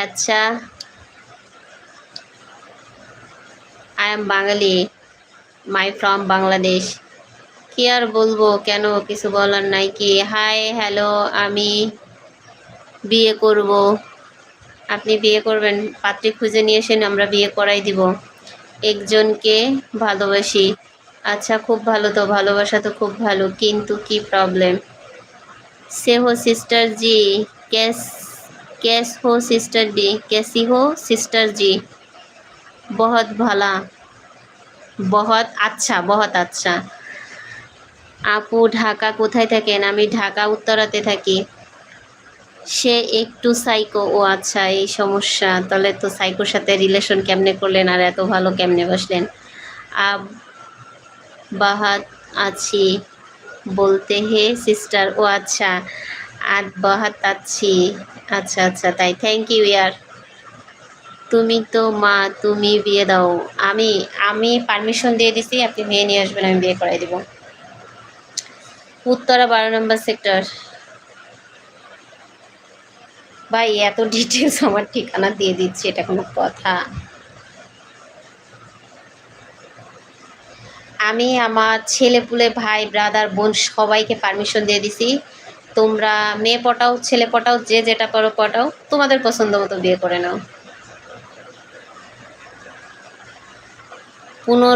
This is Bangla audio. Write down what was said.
আচ্ছা, I am Bengali, my from Bangladesh. কি আর বলবো, কেন কিছু বলার নাই কি? হাই হ্যালো, আমি বিয়ে করব। আপনি বিয়ে করবেন? পাত্রী খুঁজে নিয়ে এসেন, আমরা বিয়ে করাই দিব। একজনকে ভালোবাসি। আচ্ছা, খুব ভালো তো, ভালোবাসা তো খুব ভালো, কিন্তু কি প্রবলেম? से हो सिस्टर जी, कैस कैस हो सिस्टर जी, कैसी हो सिस्टर जी? बहुत भला, बहुत अच्छा, बहुत अच्छा। আপু ঢাকা কোথায় থাকেন? আমি ঢাকা উত্তরাতে থাকি। সে একটু সাইকো। ও আচ্ছা, এই সমস্যা। তাহলে তো সাইকোর সাথে রিলেশন কেমনে করলেন আর এত ভালো কেমনে বসলেন? আব বাহাত আছি বলতে হে সিস্টার। ও আচ্ছা, আট বাহাত আছি। আচ্ছা আচ্ছা, তাই, থ্যাংক ইউ ইয়ার। তুমি তো মা, তুমি বিয়ে দাও। আমি আমি পারমিশন দিয়ে দিছি, আপনি মেয়ে নিয়ে আসবেন, আমি বিয়ে করাই দিব। উত্তরা 12 নম্বর সেক্টর। ভাই এত ডিটেলস আমার ঠিকানা দিয়ে দিচ্ছি, এটা কোনো কথা? আমি আমার ছেলে পুলে ভাই ব্রাদার বোন সবাইকে পারমিশন দিয়ে দিছি। তোমরা মেয়ে পটাও ছেলে পটাও, যে যেটা পারো পটাও, তোমাদের পছন্দ মতো বিয়ে করে নাও। 15